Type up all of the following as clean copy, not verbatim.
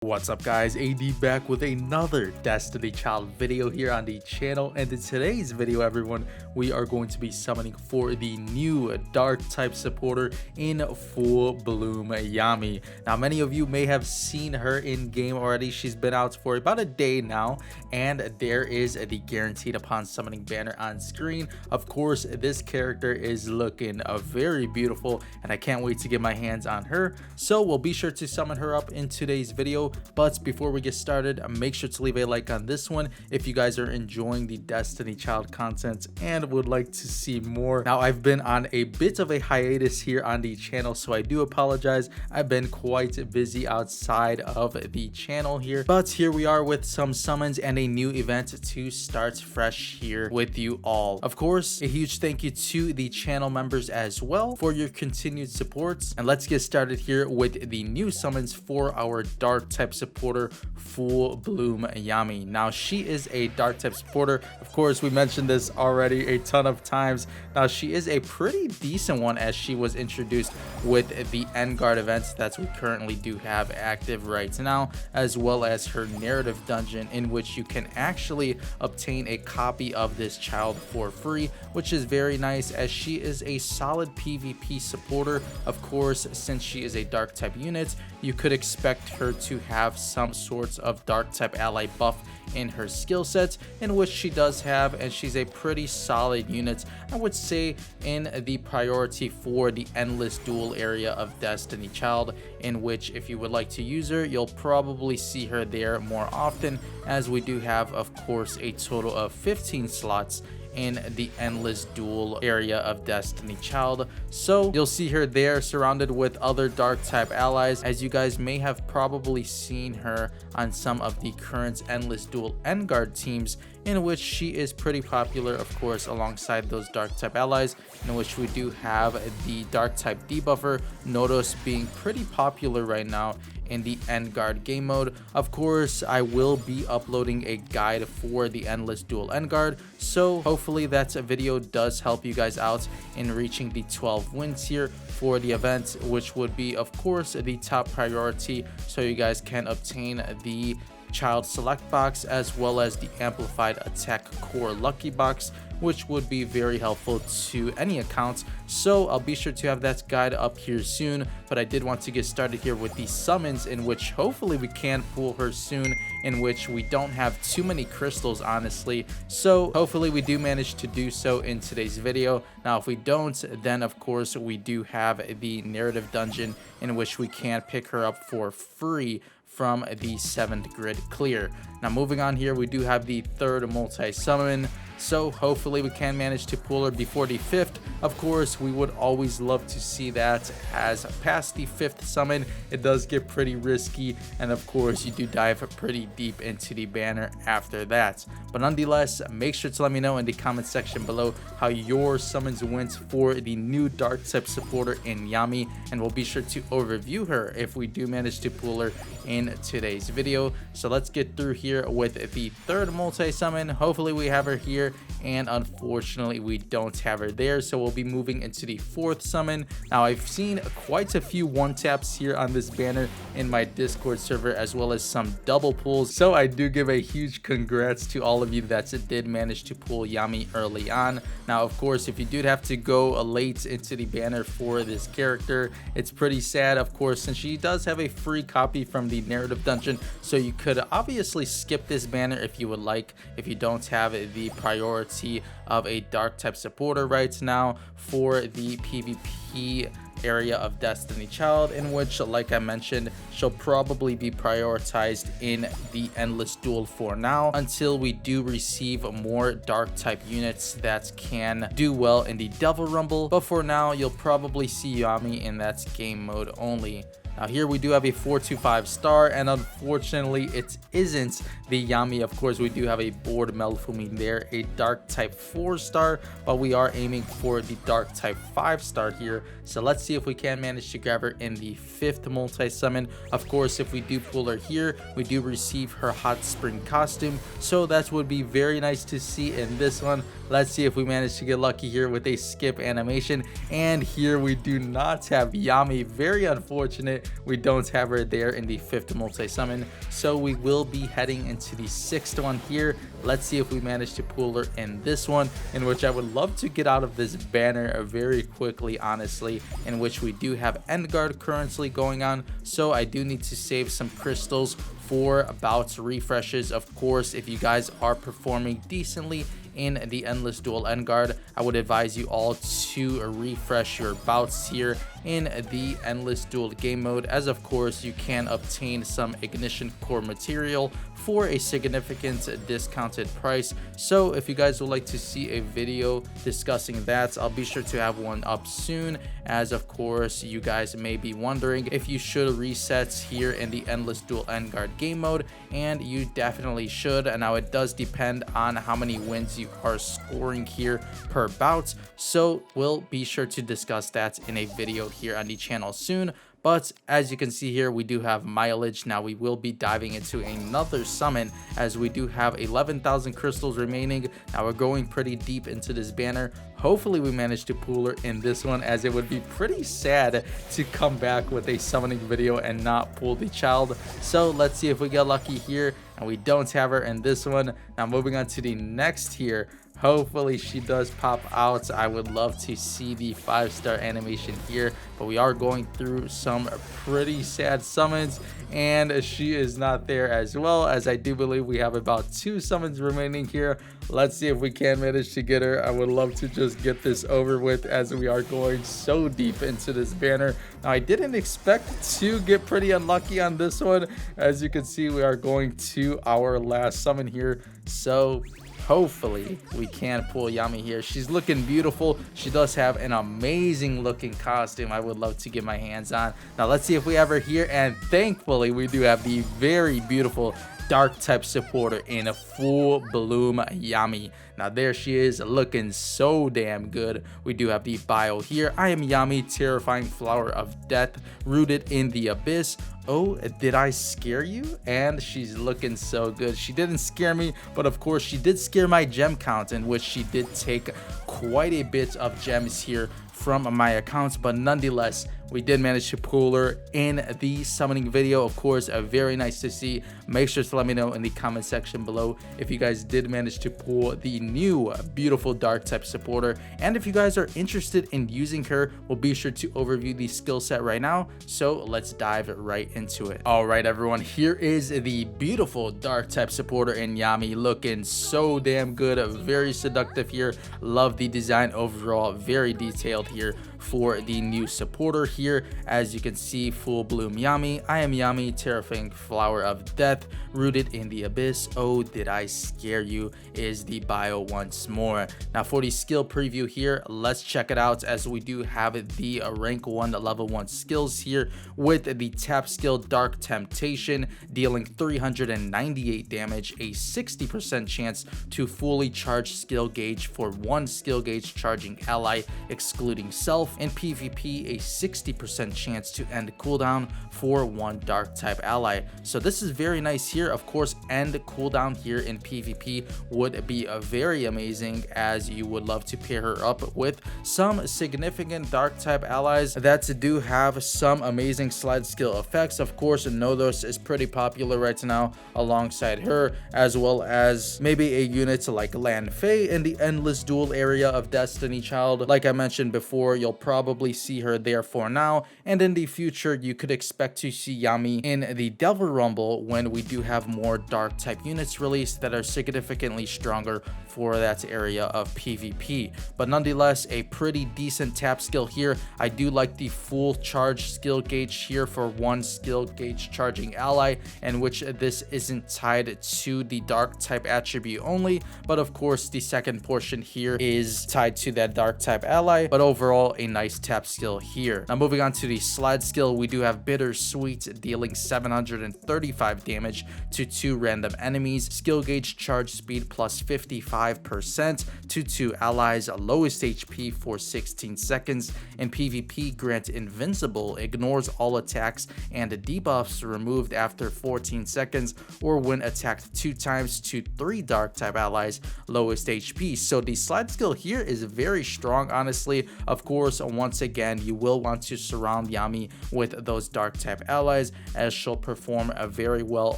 What's up guys, AD back with another Destiny Child video here on the channel, and in today's video everyone, we are going to be summoning for the new dark type supporter in full Bloom Yami. Now many of you may have seen her in game already. She's been out for about a day now, and there is the guaranteed upon summoning banner on screen. Of course, this character is looking very beautiful and I can't wait to get my hands on her, so we'll be sure to summon her up in today's video. But before we get started, make sure to leave a like on this one if you guys are enjoying the Destiny Child content and would like to see more. Now I've been on a bit of a hiatus here on the channel, so I do apologize. I've been quite busy outside of the channel here, but here we are with some summons and a new event to start fresh here with you all. Of course, a huge thank you to the channel members as well for your continued support, and let's get started here with the new summons for our dark type supporter full Bloom Yami. Now she is a dark type supporter. Of course, we mentioned this already a ton of times. Now she is a pretty decent one as she was introduced with the Endguard events that we currently do have active right now, as well as her narrative dungeon in which you can actually obtain a copy of this child for free, which is very nice as she is a solid PvP supporter. Of course, since she is a dark type unit, you could expect her to have some sorts of dark type ally buff in her skill sets, in which she does have, and she's a pretty solid unit, I would say, in the priority for the endless duel area of Destiny Child, in which if you would like to use her, you'll probably see her there more often, as we do have, of course, a total of 15 slots in the endless duel area of Destiny Child. So you'll see her there surrounded with other dark type allies, as you guys may have probably seen her on some of the current endless duel Endguard teams, in which she is pretty popular, of course, alongside those dark type allies, in which we do have the dark type debuffer Nodos being pretty popular right now in the Endguard game mode. Of course, I will be uploading a guide for the endless duel Endguard, so hopefully that video does help you guys out in reaching the 12 wins here for the event, which would be, of course, the top priority, so you guys can obtain the child select box as well as the amplified attack core lucky box, which would be very helpful to any account. So I'll be sure to have that guide up here soon, but I did want to get started here with these summons, in which hopefully we can pull her soon, in which we don't have too many crystals, honestly, so hopefully we do manage to do so in today's video. Now if we don't, then of course we do have the narrative dungeon in which we can pick her up for free from the 7th grid clear. Now moving on here, we do have the third multi-summon, so hopefully we can manage to pull her before the 5th. Of course, we would always love to see that, as past the 5th summon it does get pretty risky, and of course you do dive pretty deep into the banner after that. But nonetheless, make sure to let me know in the comment section below how your summons went for the new dark type supporter in Yami, and we'll be sure to overview her if we do manage to pull her in today's video. So let's get through here with the third multi-summon. Hopefully we have her here, and unfortunately we don't have her there, so we'll be moving into the 4th summon. Now I've seen quite a few one taps here on this banner in my Discord server, as well as some double pulls, so I do give a huge congrats to all of you that did manage to pull Yami early on. Now of course, if you did have to go late into the banner for this character, it's pretty sad, of course, since she does have a free copy from the narrative dungeon, so you could obviously skip this banner if you would like, if you don't have the priority of a dark type supporter right now for the PvP area of Destiny Child, in which, like I mentioned, she'll probably be prioritized in the endless duel for now, until we do receive more dark type units that can do well in the Devil Rumble. But for now, you'll probably see Yami in that game mode only. Now here we do have a 425 star, and unfortunately it isn't the Yami. Of course, we do have a board Melfumi there, a dark type 4 star, but we are aiming for the dark type 5 star here. So let's see if we can manage to grab her in the 5th multi-summon. Of course, if we do pull her here, we do receive her hot spring costume, so that would be very nice to see in this one. Let's see if we manage to get lucky here with a skip animation, and here we do not have Yami. Very unfortunate. we don't have her there in the 5th multi-summon, so we will be heading into the 6th one here. Let's see if we manage to pull her in this one, in which I would love to get out of this banner very quickly, honestly, in which we do have Endguard currently going on, so I do need to save some crystals for bouts refreshes. Of course, if you guys are performing decently in the Endless Duel Endguard, I would advise you all to refresh your bouts here in the Endless Duel game mode, as of course you can obtain some ignition core material for a significant discounted price. So if you guys would like to see a video discussing that, I'll be sure to have one up soon, as of course you guys may be wondering if you should reset here in the Endless Duel Endguard game mode, and you definitely should. And now it does depend on how many wins you are scoring here per bout, so we'll be sure to discuss that in a video here on the channel soon. But as you can see here, we do have mileage. Now we will be diving into another summon, as we do have 11,000 crystals remaining. Now we're going pretty deep into this banner. Hopefully we manage to pull her in this one, as it would be pretty sad to come back with a summoning video and not pull the child. So let's see if we get lucky here, and we don't have her in this one. Now moving on to the next here. Hopefully she does pop out. I would love to see the 5-star animation here, but we are going through some pretty sad summons, and she is not there, as well as I do believe we have about 2 summons remaining here. Let's see if we can manage to get her. I would love to just get this over with, as we are going so deep into this banner. Now I didn't expect to get pretty unlucky on this one. As you can see, we are going to our last summon here, so hopefully we can pull Yami here. She's looking beautiful. She does have an amazing looking costume I would love to get my hands on. Now let's see if we have her here, and thankfully we do have the very beautiful dark type supporter in a full Bloom Yami. Now there she is, looking so damn good. We do have the bio here. I am Yami, terrifying flower of death, rooted in the abyss. Oh, did I scare you? And she's looking so good. She didn't scare me, but of course she did scare my gem count, in which she did take quite a bit of gems here from my accounts, but nonetheless we did manage to pull her in the summoning video. Of course, very nice to see. Make sure to let me know in the comment section below if you guys did manage to pull the new beautiful dark type supporter, and if you guys are interested in using her, we'll be sure to overview the skill set right now. So let's dive right into it. All right everyone, here is the beautiful dark type supporter in Yami, looking so damn good, very seductive here. Love the design overall, very detailed here for the new supporter here. As you can see, full Bloom Yami. I am Yami, terrifying flower of death, rooted in the abyss. Oh, did I scare you? Is the bio once more. Now for the skill preview here, let's check it out, as we do have the rank 1 level 1 skills here, with the tap skill Dark Temptation, dealing 398 damage, a 60% chance to fully charge skill gauge for 1 skill gauge charging ally excluding self. In PvP, a 60% chance to end cooldown for 1 dark type ally. So this is very nice here. Of course, end cooldown here in PvP would be very amazing, as you would love to pair her up with some significant dark type allies that do have some amazing slide skill effects. Of course, Nodos is pretty popular right now alongside her, as well as maybe a unit like Lan Fei in the Endless Duel area of Destiny Child. Like I mentioned before, you'll probably see her there for now, and in the future you could expect to see Yami in the Devil Rumble when we do have more dark type units released that are significantly stronger for that area of PvP. But nonetheless, a pretty decent tap skill here. I do like the full charge skill gauge here for 1 skill gauge charging ally, in which this isn't tied to the dark type attribute only, but of course the second portion here is tied to that dark type ally. But overall, a nice tap skill here. Now moving on to the slide skill, we do have Bittersweet, dealing 735 damage to 2 random enemies, skill gauge charge speed plus 55% to 2 allies, lowest HP for 16 seconds. In PvP, grant invincible, ignores all attacks and debuffs removed after 14 seconds, or when attacked 2 times to 3 dark type allies, lowest HP. So the slide skill here is very strong, honestly. Of course, course, once again, you will want to surround Yami with those dark type allies, as she'll perform very well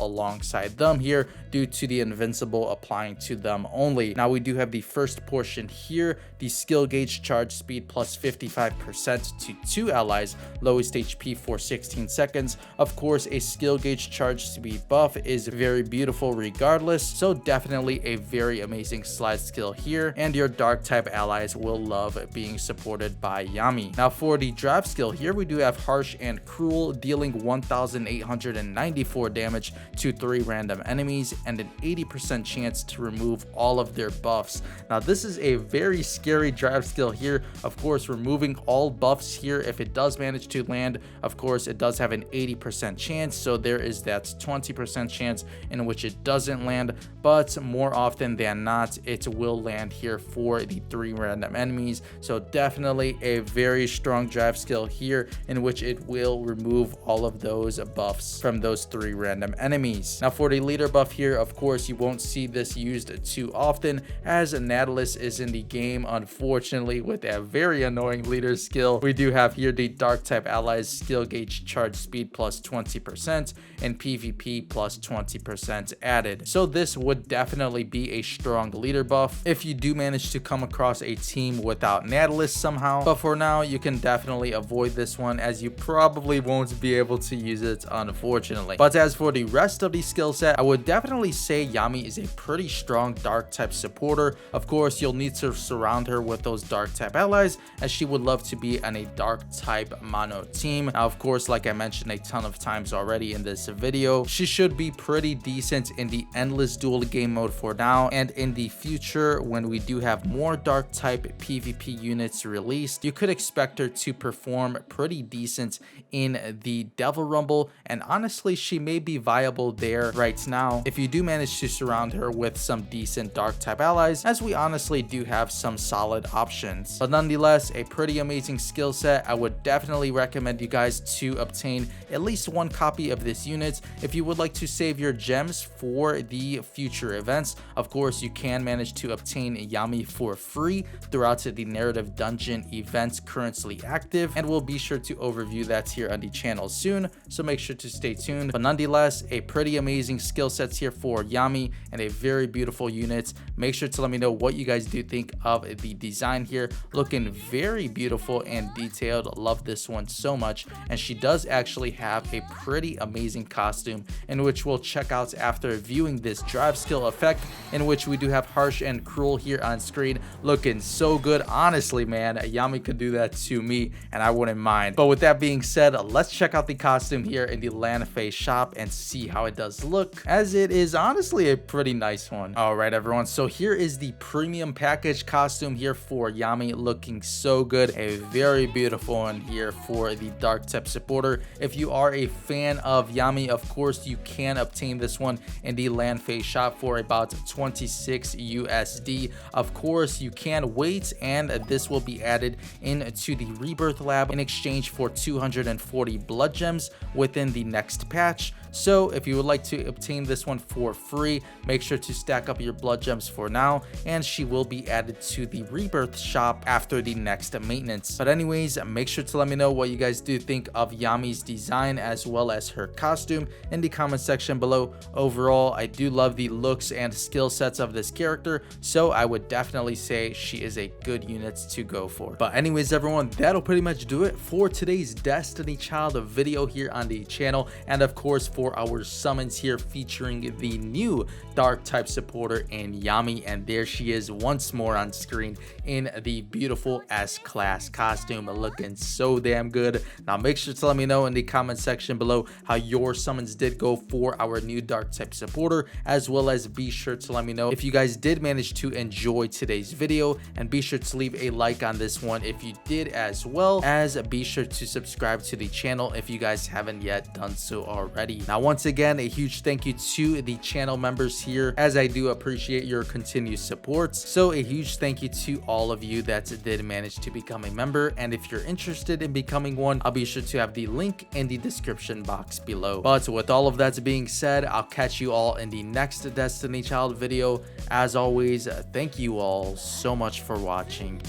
alongside them here due to the invincible applying to them only. Now we do have the first portion here, the skill gauge charge speed plus 55% to 2 allies, lowest HP for 16 seconds. Of course, a skill gauge charge speed buff is very beautiful regardless, so definitely a very amazing slide skill here, and your dark type allies will love being supported by Yami. Now for the drive skill here, we do have harsh and cruel, dealing 1894 damage to 3 random enemies and an 80% chance to remove all of their buffs. Now this is a very scary drive skill here. Of course, removing all buffs here, if it does manage to land, of course it does have an 80% chance, so there is that 20% chance in which it doesn't land, but more often than not it will land here for the 3 random enemies. So definitely a very strong drive skill here in which it will remove all of those buffs from those 3 random enemies. Now for the leader buff here, of course you won't see this used too often, as Nautilus is in the game, unfortunately, with a very annoying leader skill. We do have here the dark type allies skill gauge charge speed plus 20% and PvP plus 20% added. So this would definitely be a strong leader buff if you do manage to come across a team without Nautilus somehow, but for now you can definitely avoid this one, as you probably won't be able to use it, unfortunately. But as for the rest of the skill set, I would definitely say Yami is a pretty strong dark type supporter. Of course, you'll need to surround her with those dark type allies, as she would love to be on a dark type mono team. Now of course, like I mentioned a ton of times already in this video, she should be pretty decent in the endless duel game mode for now, and in the future when we do have more dark type PvP units released, you could expect her to perform pretty decent in the Devil Rumble, and honestly she may be viable there right now if you do manage to surround her with some decent dark type allies, as we honestly do have some solid options. But nonetheless, a pretty amazing skill set. I would definitely recommend you guys to obtain at least 1 copy of this unit if you would like to save your gems for the future events. Of course, you can manage to obtain Yami for free throughout the narrative dungeon events currently active, and we'll be sure to overview that here on the channel soon, so make sure to stay tuned. But nonetheless, a pretty amazing skill sets here for Yami and a very beautiful unit. Make sure to let me know what you guys do think of the design here, looking very beautiful and detailed. Love this one so much, and she does actually have a pretty amazing costume, in which we'll check out after viewing this drive skill effect, in which we do have harsh and cruel here on screen, looking so good. Honestly, man, Yami could do that to me and I wouldn't mind. But with that being said, let's check out the costume here in the Lanfei shop and see how it does look, as it is honestly a pretty nice one. All right everyone, so here is the premium package costume here for Yami, looking so good. A very beautiful one here for the dark type supporter. If you are a fan of Yami, of course you can obtain this one in the Lanfei shop for about 26 USD. Of course you can wait, and this will be added into the rebirth lab in exchange for 240 blood gems within the next patch. So if you would like to obtain this one for free, make sure to stack up your blood gems for now, and she will be added to the rebirth shop after the next maintenance. But anyways, make sure to let me know what you guys do think of Yami's design as well as her costume in the comment section below. Overall, I do love the looks and skill sets of this character, so I would definitely say she is a good unit to go for. But anyways everyone, that'll pretty much do it for today's Destiny Child video here on the channel, and of course for our summons here featuring the new dark type supporter in Yami, and there she is once more on screen in the beautiful S-class costume, looking so damn good. Now make sure to let me know in the comment section below how your summons did go for our new dark type supporter, as well as be sure to let me know if you guys did manage to enjoy today's video, and be sure to leave a like on this one if you did, as well as be sure to subscribe to the channel if you guys haven't yet done so already. Now once again, a huge thank you to the channel members here, as I do appreciate your continued support. So a huge thank you to all of you that did manage to become a member, and if you're interested in becoming one, I'll be sure to have the link in the description box below. But with all of that being said, I'll catch you all in the next Destiny Child video. As always, thank you all so much for watching.